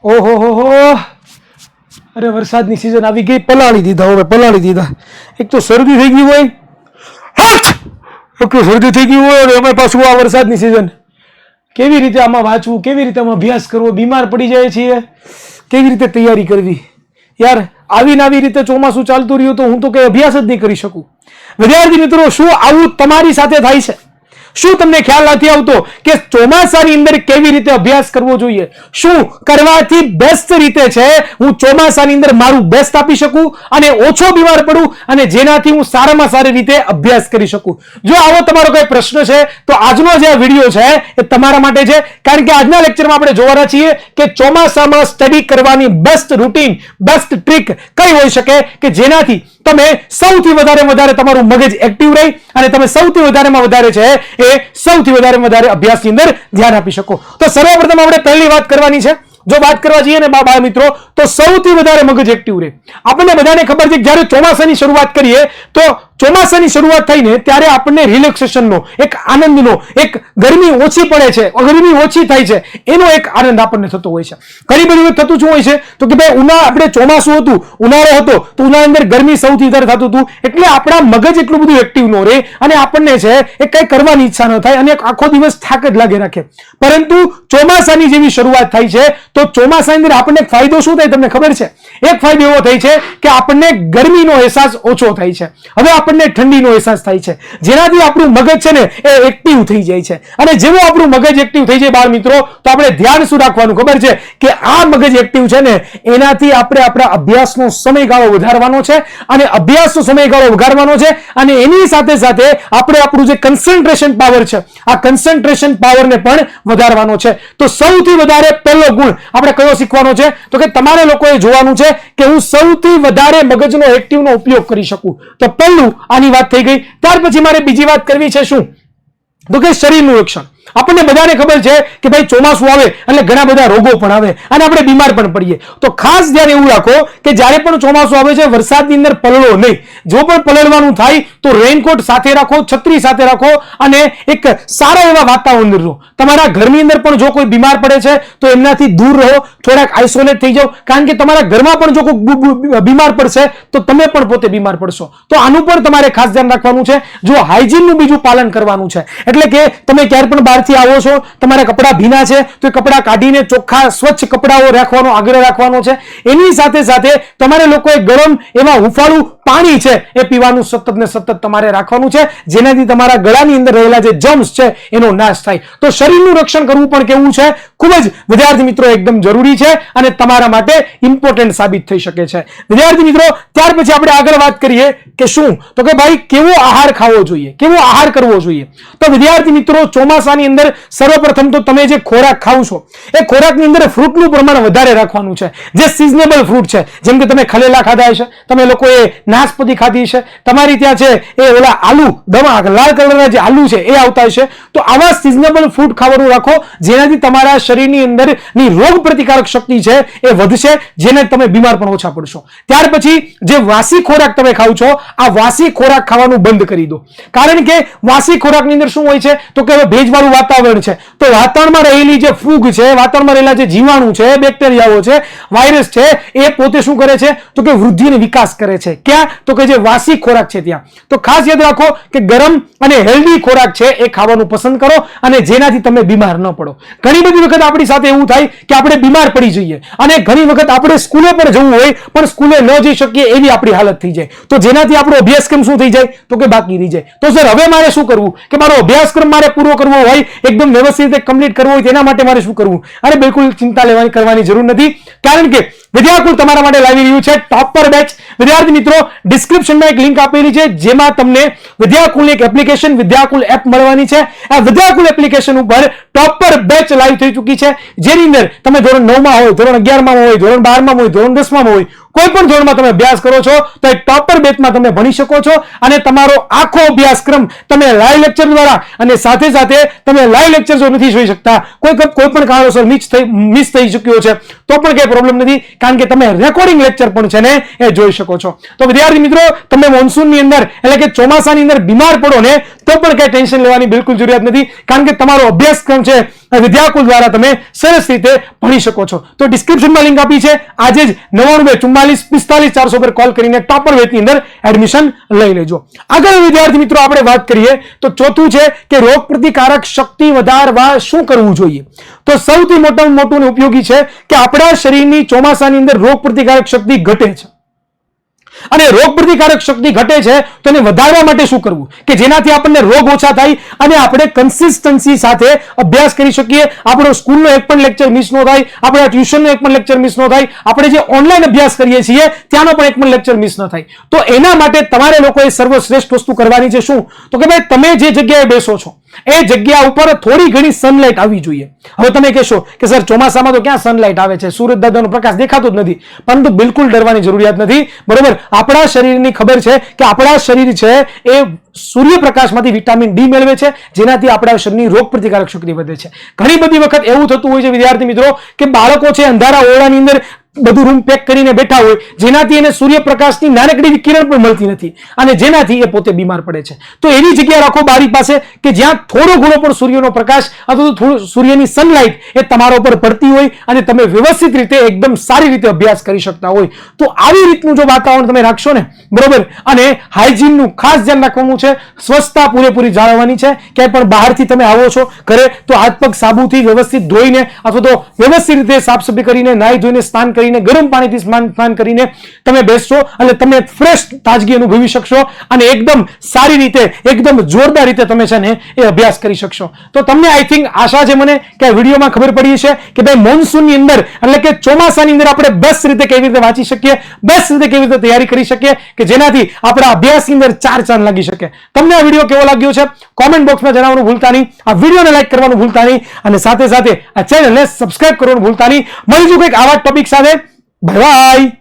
ઓહો હો હો, અરે વરસાદની સિઝન આવી ગઈ, પલાળી દીધા. હવે પલાળી દીધા. એક તો શરદી થઈ ગઈ હોય, શરદી થઈ ગઈ હોય, એમાં પાછું આ વરસાદની સિઝન. કેવી રીતે આમાં વાંચવું, કેવી રીતે આમાં અભ્યાસ કરવો, બીમાર પડી જાય છીએ, કેવી રીતે તૈયારી કરવી યાર. આવીને આવી રીતે ચોમાસું ચાલતું રહ્યું તો હું તો કઈ અભ્યાસ જ નહીં કરી શકું. વિદ્યાર્થી મિત્રો, શું આવું તમારી સાથે થાય છે? શું તમને ખ્યાલ નથી આવતો કે ચોમાસાની અંદર કેવી રીતે અભ્યાસ કરવો જોઈએ? શું કરવાથી બેસ્ટ રીતે છે હું ચોમાસાની અંદર મારું બેસ્ટ આપી શકું અને ઓછો બીમાર પડું અને જેનાથી હું સારામાં સારી રીતે અભ્યાસ કરી શકું? જો આવો તમારો કોઈ પ્રશ્ન છે તો આજનો જે વિડીયો છે એ તમારા માટે છે. કારણ કે આજના લેક્ચરમાં આપણે જોવાના છીએ કે ચોમાસામાં સ્ટડી કરવાની બેસ્ટ રૂટીન, બેસ્ટ ટ્રીક કઈ હોઈ શકે કે જેનાથી તમે સૌથી વધારે તમારું મગજ એક્ટિવ રહે અને તમે સૌથી વધારે છે એ સૌથી વધારે અભ્યાસની અંદર ધ્યાન આપી શકો. તો સર્વપ્રથમ આપણે પહેલી વાત કરવાની છે. જો વાત કરવા જઈએ ને બાળ મિત્રો, તો સૌથી વધારે મગજ એક્ટિવ રહે. આપણને બધાને ખબર છે કે જ્યારે ચોમાસાની શરૂઆત કરીએ તો ચોમાસાની શરૂઆત થઈને ત્યારે આપણને રિલેક્સેશનનો, એક આનંદનો, એક ગરમી ઓછી પડે છે, ગરમી ઓછી થાય છે એનો એક આનંદ આપણને થતો હોય છે. ઘણી બધી વખત થતું શું હોય છે તો કે ભાઈ આપણે ચોમાસું હતું, ઉનાળો હતો તો ઉનાળા અંદર ગરમી સૌથી વધારે થતું હતું એટલે આપણા મગજ એટલું બધું એક્ટિવ ન રહે અને આપણને છે એ કઈ કરવાની ઈચ્છા ન થાય અને આખો દિવસ થાક જ લાગે રાખે. પરંતુ ચોમાસાની જેવી શરૂઆત થાય છે તો ચોમાસાની અંદર આપણને ફાયદો શું થાય તમને ખબર છે? એક ફાયદો એવો થાય છે કે આપણને ગરમીનો અહેસાસ ઓછો થાય છે. હવે આપણને ઠંડીનો અહેસાસ થાય છે જેનાથી આપણું મગજ છે ને એ એક્ટિવ થઈ જાય છે. અને જેવું આપણું મગજ એક્ટિવ થઈ જાય બાળ મિત્રો, તો આપણે ધ્યાન શું રાખવાનું ખબર છે કે આ મગજ એક્ટિવ છે ને એનાથી આપણે આપણા અભ્યાસનો સમયગાળો વધારવાનો છે અને અભ્યાસનો સમયગાળો વધારવાનો છે અને એની સાથે સાથે આપણે આપણું જે કન્સન્ટ્રેશન પાવર છે આ કન્સન્ટ્રેશન પાવરને પણ વધારવાનો છે. તો સૌથી વધારે પહેલો ગુણ આપણે કયો શીખવાનો છે તો કે તમારે લોકોએ જોવાનું છે કે હું સૌથી વધારે મગજનો એક્ટિવનો ઉપયોગ કરી શકું. તો પહેલું આની વાત થઈ ગઈ. ત્યાર પછી મારે બીજી વાત કરવી છે શું તો કે શરીરનું રક્ષણ. આપણને બધાને ખબર છે કે ભાઈ ચોમાસું આવે એટલે ઘણા બધા રોગો પણ આવે અને આપણે બીમાર પણ પડીએ. તો ખાસ ધ્યાન એવું રાખો કે જ્યારે પણ ચોમાસું આવે છે વરસાદની અંદર પલળો નહીં. જો પણ પલળવાનું થાય તો રેઇનકોટ સાથે રાખો, છત્રી સાથે રાખો અને એક સારા એવા વાતાવરણ રહો. તમારા ઘરની અંદર પણ જો કોઈ બીમાર પડે છે તો એમનાથી દૂર રહો, થોડાક આઇસોલેટ થઈ જાઓ. કારણ કે તમારા ઘરમાં પણ જો કોઈ બીમાર પડશે તો તમે પણ પોતે બીમાર પડશો. તો આનું પણ તમારે ખાસ ધ્યાન રાખવાનું છે. જો હાઇજીનનું બીજું પાલન કરવાનું છે એટલે કે તમે ક્યારે પણ બહારથી આવો છો, તમારા કપડા ભીના છે તો એ કપડા કાઢીને ચોખ્ખા સ્વચ્છ કપડાઓ રાખવાનો આગ્રહ રાખવાનો છે. એની સાથે સાથે તમારે લોકોએ ગરમ એવા હુંફાળું પાણી છે એ પીવાનું સતત ને સતત તમારે રાખવાનું છે જેનાથી તમારા ગળાની અંદર રહેલા જે જર્મ્સ છે એનો નાશ થાય. તો શરીરનું રક્ષણ કરવું પણ કેવું છે ખૂબ જ વિદ્યાર્થી મિત્રો એકદમ જરૂરી છે અને તમારા માટે ઇમ્પોર્ટન્ટ સાબિત થઈ શકે છે. વિદ્યાર્થી મિત્રો, ત્યાર પછી આપણે આગળ વાત કરીએ કે શું તો કે ભાઈ કેવો આહાર ખાવો જોઈએ, કેવો આહાર કરવો જોઈએ. તો વિદ્યાર્થી મિત્રો, ચોમાસાની અંદર સર્વપ્રથમ તો તમે જે ખોરાક ખાવ છો એ ખોરાકની અંદર ફ્રૂટનું પ્રમાણ વધારે રાખવાનું છે. જે સિઝનેબલ ફ્રૂટ છે જેમ કે તમે ખલેલા ખાધા હશે, તમે લોકોએ નાશપતી ખાધી છે, તમારી ત્યાં છે એ ઓલા આલુ દવા લાલ કલરના જે આલુ છે એ આવતા હશે. તો આવા સિઝનેબલ ફૂડ ખાવાનું રાખો જેનાથી તમારા શરીરની અંદરની રોગ પ્રતિકારક શક્તિ છે એ વધશે, જેને તમે બીમાર પણ ઓછા પડશો. ત્યાર પછી જે વાસી ખોરાક તમે ખાવ છો આ વાસી ખોરાક ખાવાનું બંધ કરી દો. કારણ કે વાસી ખોરાકની અંદર શું હોય છે તો કે ભેજવાળું વાતાવરણ છે તો વાતાવરણમાં રહેલી જે ફૂગ છે, વાતાવરણમાં રહેલા જે જીવાણુ છે, બેક્ટેરિયાઓ છે, વાયરસ છે એ પોતે શું કરે છે તો કે વૃદ્ધિ અને વિકાસ કરે છે. ક્યાં તો કે જે વાસી ખોરાક છે ત્યાં. તો ખાસ યાદ રાખો કે ગરમ અને હેલ્ધી ખોરાક છે એ ખાવાનું પસંદ કરો અને જેનાથી તમે બીમાર ન પડો. ઘણી બધી વખત આપણી સાથે એવું થાય કે આપણે બીમાર પડી જઈએ અને ઘણી વખત આપણે સ્કૂલે પર જવું હોય પણ સ્કૂલે ન જઈ શકીએ એવી આપણી હાલત થઈ જાય. તો જેનાથી આપણો અભ્યાસક્રમ શું થઈ જાય તો કે બાકી રહી જાય. તો સર હવે મારે શું કરવું કે મારો અભ્યાસક્રમ મારે પૂરો કરવો હોય, એકદમ વ્યવસ્થિત રીતે કમ્પ્લીટ કરવો હોય તેના માટે મારે શું કરવું? અરે બિલકુલ ચિંતા કરવાની જરૂર નથી. કારણ કે વિદ્યાકુલ તમારા માટે લાવી રહ્યું છે ટોપર બેચ. વિદ્યાર્થી મિત્રો, ડિસ્ક્રિપ્શનમાં એક લિંક આપેલી છે જેમાં તમને વિદ્યાકુલની એક એપ્લિકેશન વિદ્યાકુલ એપ મળવાની છે. આ વિદ્યાકુલ એપ્લિકેશન ઉપર ટોપર બેચ લાઈવ થઈ ચૂકી છે જેની અંદર તમે ધોરણ 9 માં હોય, ધોરણ 11 માં હોય, ધોરણ 12 માં હોય, ધોરણ 10 માં હોય, કોઈ પણ ધોરણમાં તમે અભ્યાસ કરો છો તો એ ટોપર બેચમાં તમે ભણી શકો છો અને તમારો આખો અભ્યાસક્રમ તમે લાઈવ લેક્ચર દ્વારા અને સાથે સાથે તમે લાઈવ લેક્ચર જો નથી જોઈ શકતા, કોઈ પણ કારણોસર મિસ થઈ ચૂક્યો છે તો પણ કઈ પ્રોબ્લેમ નથી, કારણ કે તમે રેકોર્ડિંગ લેક્ચર પણ છે ને એ જોઈ શકો છો. તો વિદ્યાર્થી મિત્રો, તમે મોન્સૂનની અંદર એટલે કે ચોમાસાની અંદર બીમાર પડો ને તો પણ કઈ ટેન્શન લેવાની બિલકુલ જરૂરિયાત નથી, કારણ કે તમારો અભ્યાસક્રમ છે વિદ્યાકુલ દ્વારા તમે સરસ રીતે ભણી શકો છો. તો ડિસ્ક્રિપ્શનમાં લિંક આપી છે, આજે જ 99 44 45 400 પર કોલ કરીને ટોપર બેચની અંદર એડમિશન લઈ લેજો. આગળ વિદ્યાર્થી મિત્રો આપણે વાત કરીએ તો ચોથું છે કે રોગ પ્રતિકારક શક્તિ વધારવા શું કરવું જોઈએ. તો સૌથી મોટામાં મોટું ઉપયોગી છે કે આપણા શરીરની ચોમાસાની અંદર રોગ પ્રતિકારક શક્તિ ઘટે છે, અને રોગ પ્રતિકારક શક્તિ ઘટે છે તો એને વધારવા માટે શું કરવું કે જેનાથી આપણને રોગ ઓછા થાય અને આપણે કન્સિસ્ટન્સી સાથે અભ્યાસ કરી શકીએ, આપણો સ્કૂલનો એક પણ લેક્ચર મિસ ન થાય, આપણા ટ્યુશનનો એક પણ લેક્ચર મિસ ન થાય, આપણે જે ઓનલાઈન અભ્યાસ કરીએ છીએ ત્યાંનો પણ એક પણ લેક્ચર મિસ ન થાય. તો એના માટે તમારે લોકોએ સર્વશ્રેષ્ઠ વસ્તુ કરવાની છે શું, તો કે ભાઈ તમે જે જગ્યાએ બેસો છો એ જગ્યા ઉપર થોડી ઘણી સનલાઇટ આવવી જોઈએ. હવે તમે કહેશો કે સર ચોમાસામાં તો ક્યાં સનલાઇટ આવે છે, સૂરજ દાદાનો પ્રકાશ દેખાતો જ નથી, પરંતુ બિલકુલ ડરવાની જરૂરિયાત નથી. બરોબર, આપણા શરીરની ખબર છે કે આપણા શરીર છે એ સૂર્યપ્રકાશમાંથી વિટામિન ડી મેળવે છે, જેનાથી આપણા શરીરની રોગ પ્રતિકારક શક્તિ વધે છે. ઘણી બધી વખત એવું થતું હોય છે વિદ્યાર્થી મિત્રો કે બાળકો છે અંધારા ઓરડાની અંદર બધું રૂમ પેક કરીને બેઠા હોય, જેનાથી એને સૂર્યપ્રકાશની નાનકડી કિરણ પણ મળતી નથી અને જેનાથી એ પોતે બીમાર પડે છે. તો એવી જગ્યા રાખો બારી પાસે કે જ્યાં થોડો ઘણો પણ સૂર્યનો પ્રકાશ અથવા તો થોડું સૂર્યની સનલાઇટ એ તમારા ઉપર પડતી હોય અને તમે વ્યવસ્થિત રીતે એકદમ સારી રીતે અભ્યાસ કરી શકતા હોય. તો આવી રીતનું જો વાતાવરણ તમે રાખશો ને, બરોબર, અને હાઇજીનનું ખાસ ધ્યાન રાખવાનું છે, સ્વચ્છતા પૂરેપૂરી જાળવવાની છે. ક્યાંય પણ બહારથી તમે આવો છો ઘરે તો હાથ પગ સાબુથી વ્યવસ્થિત ધોઈને અથવા તો વ્યવસ્થિત રીતે સાફ સફાઈ કરીને નાહી ધોઈને સ્નાન કરીને ગરમ પાણીથી સ્નાન કરીને તમે બેસશો અને તમે ફ્રેશ તાજગી અનુભવી શકશો અને એકદમ સારી રીતે એકદમ જોરદાર રીતે તમે છે ને એ અભ્યાસ કરી શકશો. તો તમને આઈ થિંક આશા છે મને કે આ વિડીયોમાં ખબર પડી છે કે ભાઈ મોન્સૂનની અંદર એટલે કે ચોમાસાની અંદર આપણે બેસ્ટ રીતે કેવી રીતે વાંચી શકીએ, બેસ્ટ રીતે કેવી રીતે તૈયારી કરી શકીએ કે જેનાથી આપણા અભ્યાસની અંદર ચાર ચાંદ લાગી શકે. તમને આ વિડીયો કેવો લાગ્યો છે કોમેન્ટ બોક્સમાં જણાવવાનું ભૂલતા નહીં, આ વિડીયોને લાઈક કરવાનું ભૂલતા નહીં અને સાથે સાથે આ ચેનલને સબસ્ક્રાઇબ કરવાનું ભૂલતા નહીં. મળીશું કંઈક આવા ટોપિક સાથે. Bye bye.